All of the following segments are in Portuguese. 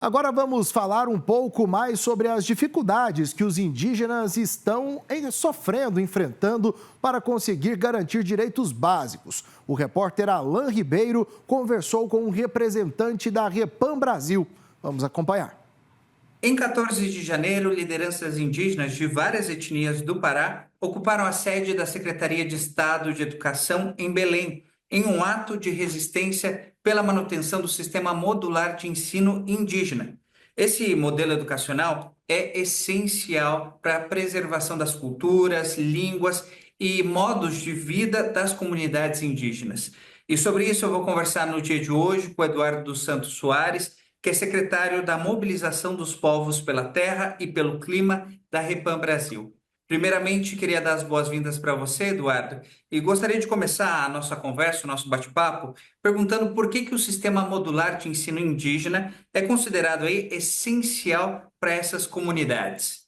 Agora vamos falar um pouco mais sobre as dificuldades que os indígenas estão sofrendo, enfrentando para conseguir garantir direitos básicos. O repórter Alain Ribeiro conversou com um representante da Repam Brasil. Vamos acompanhar. Em 14 de janeiro, lideranças indígenas de várias etnias do Pará ocuparam a sede da Secretaria de Estado de Educação em Belém, em um ato de resistência pela manutenção do sistema modular de ensino indígena. Esse modelo educacional é essencial para a preservação das culturas, línguas e modos de vida das comunidades indígenas. E sobre isso eu vou conversar no dia de hoje com o Eduardo dos Santos Soares, que é secretário da Mobilização dos Povos pela Terra e pelo Clima da Repam Brasil. Primeiramente, queria dar as boas-vindas para você, Eduardo, e gostaria de começar a nossa conversa, o nosso bate-papo, perguntando por que o sistema modular de ensino indígena é considerado aí essencial para essas comunidades.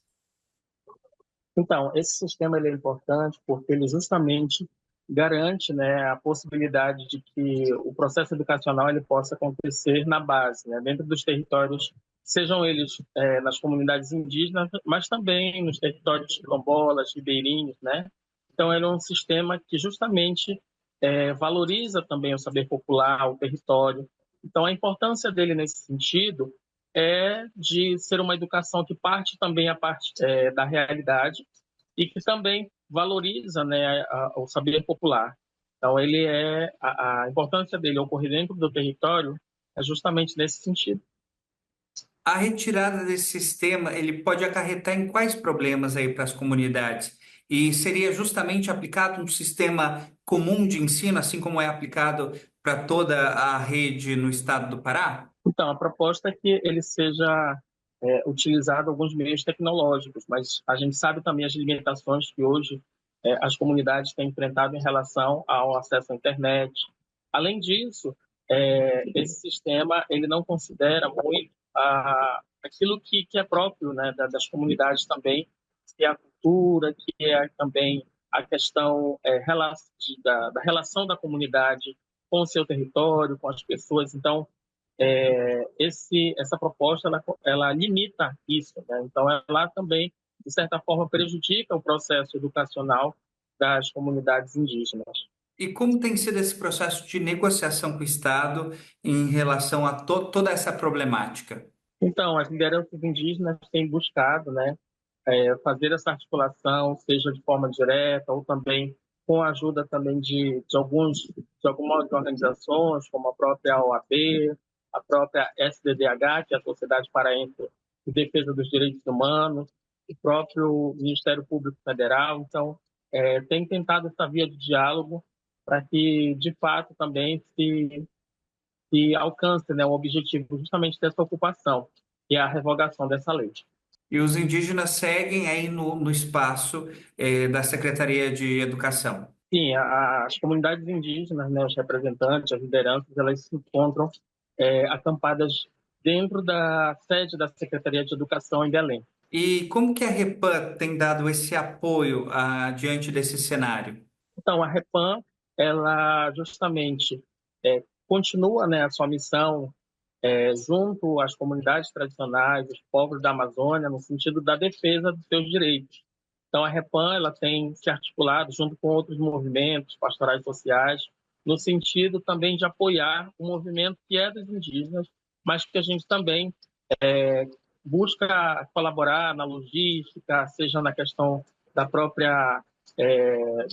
Então, esse sistema ele é importante porque ele justamente garante, né, a possibilidade de que o processo educacional ele possa acontecer na base, né, dentro dos territórios, sejam eles nas comunidades indígenas, mas também nos territórios quilombolas, ribeirinhos, né? Então, ele é um sistema que justamente valoriza também o saber popular, o território. Então, a importância dele nesse sentido é de ser uma educação que parte também a parte da realidade e que também valoriza, né, o saber popular. Então, ele a importância dele ocorrer dentro do território é justamente nesse sentido. A retirada desse sistema, ele pode acarretar em quais problemas aí para as comunidades? E seria justamente aplicado um sistema comum de ensino, assim como é aplicado para toda a rede no estado do Pará? Então, a proposta é que ele seja utilizado alguns meios tecnológicos, mas a gente sabe também as limitações que hoje as comunidades têm enfrentado em relação ao acesso à internet. Além disso, esse sistema ele não considera muito aquilo que é próprio, né, das comunidades também, que é a cultura, que é também a questão da relação da comunidade com o seu território, com as pessoas. Então, essa proposta ela limita isso, né? Então ela também de certa forma prejudica o processo educacional das comunidades indígenas. E como tem sido esse processo de negociação com o Estado em relação a toda essa problemática? Então as lideranças indígenas têm buscado, né, fazer essa articulação, seja de forma direta ou também com a ajuda também de algumas organizações, como a própria OAB, a própria SDDH, que é a Sociedade Paraense de Defesa dos Direitos Humanos, o próprio Ministério Público Federal. Então, tem tentado essa via de diálogo para que, de fato, também se alcance, né, o objetivo justamente dessa ocupação, que é a revogação dessa lei. E os indígenas seguem aí no espaço da Secretaria de Educação. Sim, as comunidades indígenas, né, os representantes, as lideranças, elas se encontram acampadas dentro da sede da Secretaria de Educação em Belém. E como que a Repam tem dado esse apoio diante desse cenário? Então, a Repam, ela justamente continua, né, a sua missão junto às comunidades tradicionais, os povos da Amazônia, no sentido da defesa dos seus direitos. Então, a Repam ela tem se articulado junto com outros movimentos pastorais sociais, no sentido também de apoiar o movimento que é dos indígenas, mas que a gente também busca colaborar na logística, seja na questão da própria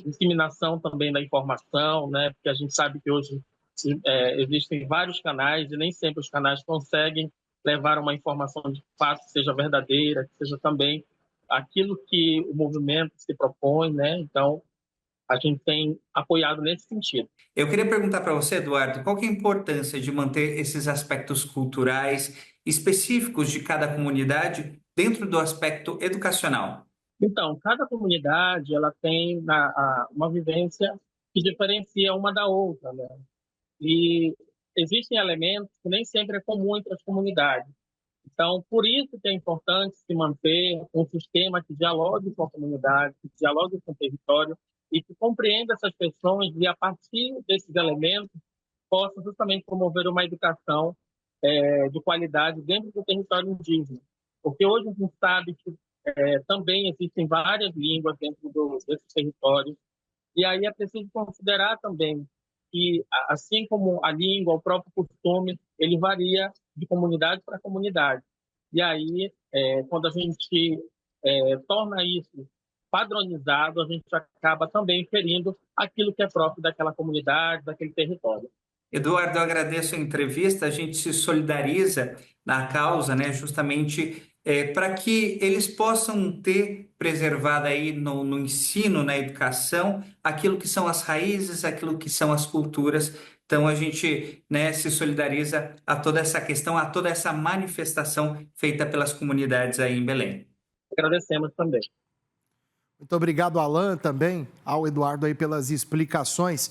disseminação também da informação, né? Porque a gente sabe que hoje existem vários canais e nem sempre os canais conseguem levar uma informação de fato que seja verdadeira, que seja também aquilo que o movimento se propõe, né? Então, a gente tem apoiado nesse sentido. Eu queria perguntar para você, Eduardo, qual que é a importância de manter esses aspectos culturais específicos de cada comunidade dentro do aspecto educacional? Então, cada comunidade ela tem uma vivência que diferencia uma da outra, né? E existem elementos que nem sempre é comum entre as comunidades. Então, por isso que é importante se manter um sistema que dialogue com a comunidade, que dialogue com o território e que compreenda essas questões e, a partir desses elementos, possa justamente promover uma educação de qualidade dentro do território indígena. Porque hoje a gente sabe que também existem várias línguas dentro desses territórios, e aí é preciso considerar também que, assim como a língua, o próprio costume, ele varia de comunidade para comunidade. E aí, quando a gente torna isso padronizado, a gente acaba também ferindo aquilo que é próprio daquela comunidade, daquele território. Eduardo, eu agradeço a entrevista. A gente se solidariza na causa, né, justamente para que eles possam ter preservado aí no ensino, na educação, aquilo que são as raízes, aquilo que são as culturas. Então, a gente, né, se solidariza a toda essa questão, a toda essa manifestação feita pelas comunidades aí em Belém. Agradecemos também. Muito obrigado, Alan, também ao Eduardo aí pelas explicações.